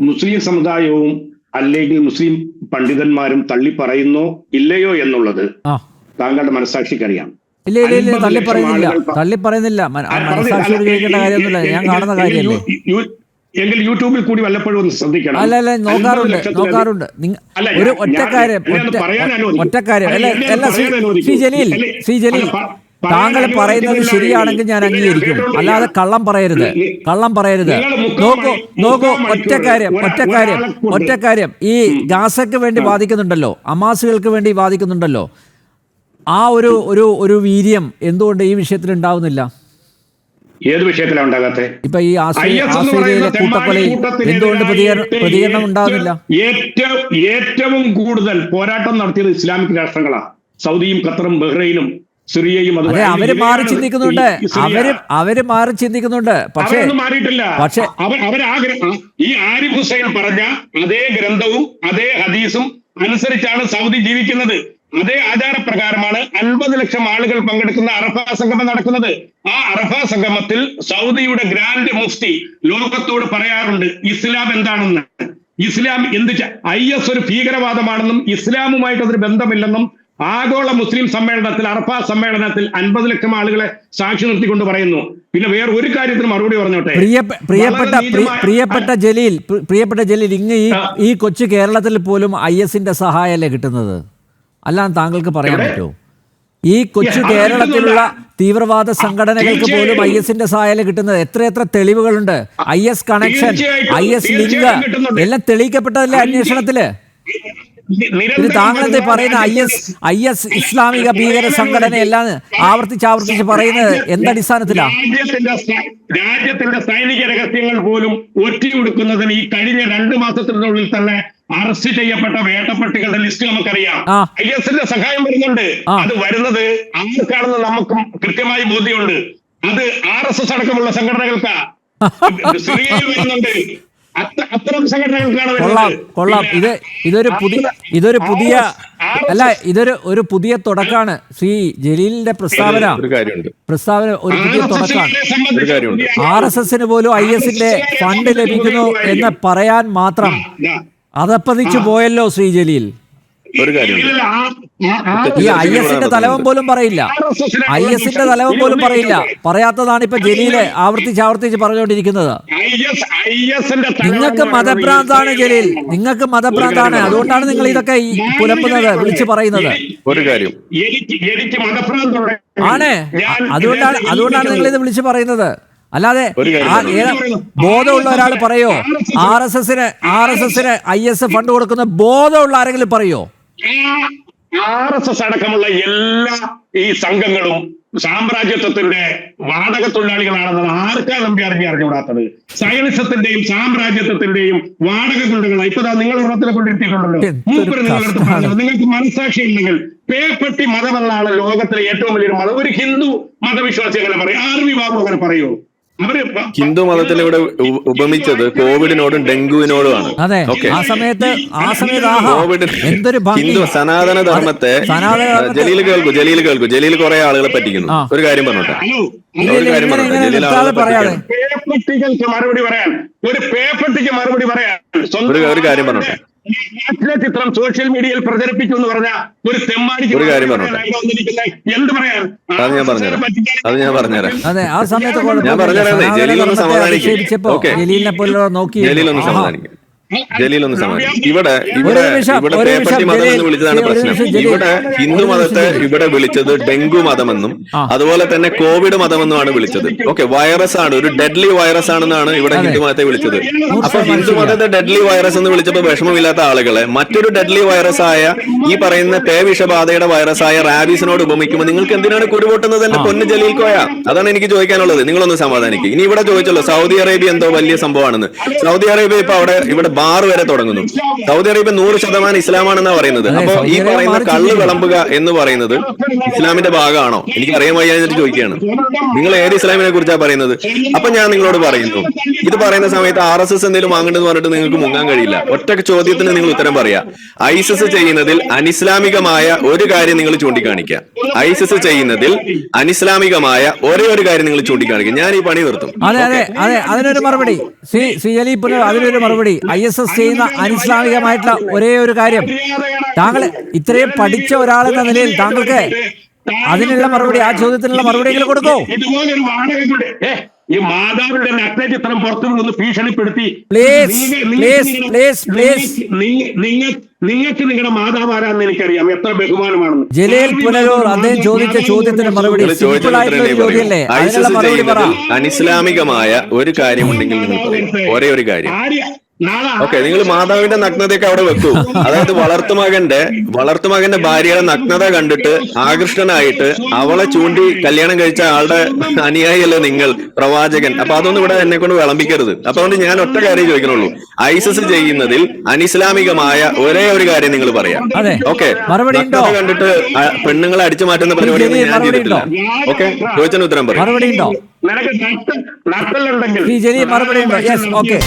മുസ്ലിം സമുദായവും അല്ലെങ്കിൽ മുസ്ലിം പണ്ഡിതന്മാരും തള്ളി പറയുന്നോ ഇല്ലയോ എന്നുള്ളത് താങ്കളുടെ മനസ്സാക്ഷിക്കറിയാം. ഇല്ല ഇല്ല ഇല്ല, തള്ളി പറയുന്നില്ല. മനസ്സാക്ഷിയോട് ചോദിക്കേണ്ട കാര്യമൊന്നുമില്ല, ഞാൻ കാണുന്ന കാര്യമല്ലേ. എങ്കിൽ യൂട്യൂബിൽ കൂടി വല്ലപ്പോഴും ഒന്ന് ശ്രദ്ധിക്കണം. അല്ല നോക്കാറുണ്ട്. ഒരു ഒറ്റക്കാര്യം അല്ല ശ്രീ ജലീൽ, താങ്കൾ പറയുന്നത് ശരിയാണെങ്കിൽ ഞാൻ അംഗീകരിക്കും, അല്ലാതെ കള്ളം പറയരുത്. നോക്കൂ ഒറ്റക്കാര്യം ഈ ഗാസയ്ക്ക് വേണ്ടി വാദിക്കുന്നുണ്ടല്ലോ, ഹമാസുകൾക്ക് വേണ്ടി വാദിക്കുന്നുണ്ടല്ലോ, ആ ഒരു വീര്യം എന്തുകൊണ്ട് ഈ വിഷയത്തിൽ ഉണ്ടാവുന്നില്ല? ഏത് വിഷയത്തിലാണ് ഉണ്ടാകാത്തെ? ഇപ്പൊ ഈ ആസ്ട്രേലിയയിലെ കൂട്ടക്കൊലയിൽ എന്തുകൊണ്ട് പ്രതികരണം ഉണ്ടാകുന്നില്ല? ഏറ്റവും കൂടുതൽ പോരാട്ടം നടത്തിയത് ഇസ്ലാമിക് രാഷ്ട്രങ്ങളാണ്. സൗദിയും ഖത്തറും ബഹ്റൈനും സിറിയയും. അതെ, അവര് മാറി ചിന്തിക്കുന്നുണ്ട്. പക്ഷേ ഈ ആരിഫ് ഹുസൈൻ പറഞ്ഞ അതേ ഗ്രന്ഥവും അതേ ഹദീസും അനുസരിച്ചാണ് സൗദി ജീവിക്കുന്നത്. അതേ ആചാരപ്രകാരമാണ് 50 ലക്ഷം ആളുകൾ പങ്കെടുക്കുന്ന അറഫ സംഗമം നടക്കുന്നത്. ആ അറഫ സംഗമത്തിൽ സൗദിയുടെ ഗ്രാൻഡ് മുഫ്തി ലോകത്തോട് പറയാറുണ്ട് ഇസ്ലാം എന്താണെന്ന്. ഇസ്ലാം IS ഒരു ഭീകരവാദമാണെന്നും ഇസ്ലാമുമായിട്ട് അതൊരു ബന്ധമില്ലെന്നും ആഗോള മുസ്ലിം സമ്മേളനത്തിൽ, അറഫ സമ്മേളനത്തിൽ 50 ലക്ഷം ആളുകളെ സാക്ഷി നിർത്തിക്കൊണ്ട് പറയുന്നു. പിന്നെ വേറെ ഒരു കാര്യത്തിന് മറുപടി പറഞ്ഞോട്ടെ. പ്രിയപ്പെട്ട ജലീൽ, ഇങ്ങ് ഈ കൊച്ചു കേരളത്തിൽ പോലും ISന്റെ സഹായമല്ലേ കിട്ടുന്നത്? അല്ലാതെ താങ്കൾക്ക് പറയാൻ പറ്റുമോ? ഈ കൊച്ചു കേരളത്തിലുള്ള തീവ്രവാദ സംഘടനകൾക്ക് പോലും ISന്റെ സഹായം കിട്ടുന്നത്? എത്ര തെളിവുകളുണ്ട്? IS കണക്ഷൻ, IS ലിങ്ക് എല്ലാം തെളിയിക്കപ്പെട്ടതല്ലേ അന്വേഷണത്തില്? പിന്നെ താങ്കളെന്താ പറയുന്ന IS ഇസ്ലാമിക ഭീകര സംഘടനയെല്ലാം ആവർത്തിച്ച് പറയുന്നത് എന്തടിസ്ഥാനത്തിലാ? രാജ്യത്തിന്റെ സൈനിക രഹസ്യങ്ങൾ പോലും ഒറ്റിയൊടുക്കുന്നതിന് ഈ കഴിഞ്ഞ 2 മാസത്തിനുള്ളിൽ തന്നെ അറസ്റ്റ് ചെയ്യപ്പെട്ട വേട്ടപ്പട്ടികളുടെ ലിസ്റ്റ് നമുക്കറിയാം. ISന്റെ സഹായം വരുന്നുണ്ട്. അത് വരുന്നത് ആർക്കാണെന്ന് നമുക്ക് കൃത്യമായി ബോധ്യമുണ്ട്. അത് RSS അടക്കമുള്ള സംഘടനകൾക്കാ. സിറിയയിൽ വരുന്നുണ്ട്. അത്തരം സംഘടനകൾക്കാണ് കൊള്ളാം. ഇതൊരു പുതിയ തുടക്കാണ്. ശ്രീ ജലീലിന്റെ പ്രസ്താവന ഒരു പുതിയ തുടക്കാണ്. RSSന് പോലും ISന്റെ ഫണ്ട് ലഭിക്കുന്നു എന്ന് പറയാൻ മാത്രം അതപ്പതിച്ചു പോയല്ലോ ശ്രീ ജലീൽ. ഈ ISന്റെ തലവൻ പോലും പറയില്ല. പറയാത്തതാണ് ഇപ്പൊ ജലീല് ആവർത്തിച്ച് പറഞ്ഞുകൊണ്ടിരിക്കുന്നത്. നിങ്ങൾക്ക് മതഭ്രാന്താണ് ജലീൽ, നിങ്ങൾക്ക് മതഭ്രാന്താണ്. അതുകൊണ്ടാണ് നിങ്ങൾ ഇതൊക്കെ പുലമ്പുന്നത്, വിളിച്ചു പറയുന്നത്. ആണ്, അതുകൊണ്ടാണ് നിങ്ങൾ ഇത് വിളിച്ചു പറയുന്നത്. അല്ലാതെ ബോധമുള്ള ഒരാൾ പറയോ RSSന് IS ഫണ്ട് കൊടുക്കുന്ന ബോധമുള്ള ആരെങ്കിലും പറയോ? RSS അടക്കമുള്ള എല്ലാ ഈ സംഘങ്ങളും സാമ്രാജ്യത്വത്തിന്റെ വാടക തൊഴിലാളികളാണെന്നത് ആർക്കാ നമ്പി അറിഞ്ഞുകൂടാത്തത്? സയനിസത്തിന്റെയും സാമ്രാജ്യത്വത്തിന്റെയും വാടക ഗുണ്ടകളാണ്. ഇപ്പൊ നിങ്ങൾ ഉറത്തിനെ കൊണ്ടിരുത്തിയിട്ടുണ്ടല്ലോ. നിങ്ങൾക്ക് മനസ്സാക്ഷി ഉണ്ടെങ്കിൽ പേപ്പട്ടി മതമെന്നാണ് ലോകത്തിലെ ഏറ്റവും വലിയൊരു മതം. ഒരു ഹിന്ദു മതവിശ്വാസി അങ്ങനെ പറയും? RV ബാബു അങ്ങനെ പറയൂ? ഹിന്ദു മതത്തിനെ ഇവിടെ ഉപമിച്ചത് കോവിഡിനോടും ഡെങ്കുവിനോടുമാണ്. ഹിന്ദു സനാതന ധർമ്മത്തെ ജലീൽ കുറെ ആളുകളെ പറ്റിക്കുന്നു. ഒരു കാര്യം പറഞ്ഞോട്ടെ, മറുപടി പറയാൻ ഒരു കാര്യം പറഞ്ഞോട്ടെ. ചിത്രം സോഷ്യൽ മീഡിയയിൽ പ്രചരിപ്പിച്ചു എന്ന് പറഞ്ഞ ഒരു തെമ്മാടിക്ക് ഒരു കാര്യം പറഞ്ഞോട്ടെ. എന്ത് പറയാൻ? അത് ഞാൻ പറഞ്ഞുതരാം. ഞാൻ പറഞ്ഞുതരാം. ജലീലൊന്ന് സമാധാനിക്കും. ജലീലൊന്ന് സമാധാനിക്കും. ഇവിടെ പേപ്പട്ടി മതം എന്ന് വിളിച്ചതാണ് പ്രശ്നം. ഇവിടെ ഹിന്ദു മതത്തെ ഇവിടെ വിളിച്ചത് ഡെങ്കു മതമെന്നും അതുപോലെ തന്നെ കോവിഡ് മതമെന്നുമാണ് വിളിച്ചത്. വൈറസ് ആണ്, ഒരു ഡെഡ്ലി വൈറസ് ആണെന്നാണ് ഇവിടെ ഹിന്ദു മതത്തെ വിളിച്ചത്. അപ്പൊ ഹിന്ദു മതത്തെ ഡെഡ്ലി വൈറസ് എന്ന് വിളിച്ചപ്പോൾ വിഷമമില്ലാത്ത ആളുകളെ മറ്റൊരു ഡെഡ്ലി വൈറസ് ആയ ഈ പറയുന്ന പേവിഷബാധയുടെ വൈറസായ റാബീസിനോട് ഉപമിക്കുമ്പോൾ നിങ്ങൾക്ക് എന്തിനാണ് കുരുപൊട്ടുന്നത്? എന്റെ പൊന്ന് ജലീൽ കോയ, അതാണ് എനിക്ക് ചോദിക്കാനുള്ളത്. നിങ്ങളൊന്ന് സമാധാനിക്കും. ഇനി ഇവിടെ ചോദിച്ചല്ലോ സൗദി അറേബ്യ എന്തോ വലിയ സംഭവമാണെന്ന്. സൗദി അറേബ്യ ഇപ്പൊ ഇവിടെ ബാർ വരെ തുടങ്ങുന്നു. സൗദി അറേബ്യ 100% ഇസ്ലാമാണെന്നാ പറയുന്നത്. അപ്പൊ ഈ പറയുന്ന കള്ള് വിളമ്പുക എന്ന് പറയുന്നത് ഇസ്ലാമിന്റെ ഭാഗമാണോ? എനിക്ക് അറിയാൻ വയ്യാഞ്ഞിട്ട് ചോദിക്കുകയാണ്. നിങ്ങൾ ഏത് ഇസ്ലാമിനെ കുറിച്ചാണ് പറയുന്നത്? അപ്പൊ ഞാൻ നിങ്ങളോട് പറയുന്നു, ഇത് പറയുന്ന സമയത്ത് RSS എന്തെങ്കിലും വാങ്ങണ്ടെന്ന് പറഞ്ഞിട്ട് നിങ്ങൾക്ക് മുങ്ങാൻ കഴിയില്ല. ഒറ്റ ചോദ്യത്തിന് നിങ്ങൾ ഉത്തരം പറയാ. ISIS ചെയ്യുന്നതിൽ അനിസ്ലാമികമായ ഒരു കാര്യം നിങ്ങൾ ചൂണ്ടിക്കാണിക്കുക. ISIS ചെയ്യുന്നതിൽ അനിസ്ലാമികമായ ഒരേ ഒരു കാര്യം നിങ്ങൾ ചൂണ്ടിക്കാണിക്കുക. ഞാൻ ഈ പണി നിർത്തും. അതിനൊരു മറുപടി അതിനൊരു മറുപടി ISS ചെയ്യുന്ന അനിസ്ലാമികമായിട്ടുള്ള ഒരേ ഒരു കാര്യം? താങ്കൾ ഇത്രയും പഠിച്ച ഒരാളെന്ന നിലയിൽ താങ്കൾക്ക് അതിനുള്ള മറുപടി, ആ ചോദ്യത്തിനുള്ള മറുപടിയെങ്കിലും കൊടുക്കൂ. ഇതുപോലൊരു വാടകയ്ക്കുണ്ട്. ഈ മാതാവിന്റെ നഗ്നചിത്രം പുറത്തു നിന്ന് ഭീഷണിപ്പെടുത്തി നിങ്ങൾക്ക് നിങ്ങളുടെ മാതാവ് ആരാന്ന് എനിക്കറിയാം, എത്ര ബഹുമാനമാണെന്ന്. ജലീൽ പുനലൂർ അദ്ദേഹം ചോദിച്ച ചോദ്യത്തിന് മറുപടി ചോദ്യമല്ലേ, അതിനുള്ള മറുപടി പറ. അനിസ്ലാമികമായ ഒരു കാര്യമുണ്ടെങ്കിൽ നിങ്ങൾ പറയും, ഒരേ ഒരു കാര്യം. ഓക്കെ, നിങ്ങൾ മാതാവിന്റെ നഗ്നതയൊക്കെ അവിടെ വെക്കൂ. അതായത് വളർത്തുമകന്റെ ഭാര്യയുടെ നഗ്നത കണ്ടിട്ട് ആകൃഷ്ടനായിട്ട് അവളെ ചൂണ്ടി കല്യാണം കഴിച്ച ആളുടെ അനുയായിയല്ലേ നിങ്ങൾ, പ്രവാചകൻ. അപ്പൊ അതൊന്നും ഇവിടെ എന്നെ കൊണ്ട് വിളമ്പിക്കരുത്. അപ്പൊ അതുകൊണ്ട് ഞാൻ ഒറ്റ കാര്യം ചോദിക്കണുള്ളൂ, ISIS ചെയ്യുന്നതിൽ അനിസ്ലാമികമായ ഒരേ ഒരു കാര്യം നിങ്ങൾ പറയാം. ഓക്കെ, നഗ്നത കണ്ടിട്ട് പെണ്ണുങ്ങളെ അടിച്ചു മാറ്റുന്ന പരിപാടി ഞാൻ ചെയ്തിട്ടില്ല. ഓക്കെ, ചോദിച്ചതിന് ഉത്തരം പറയും. മറുപടി ഉണ്ടോ? നിനക്ക് നട്ടലുണ്ടെങ്കിൽ മറുപടി ഉണ്ടോ? Yes, okay.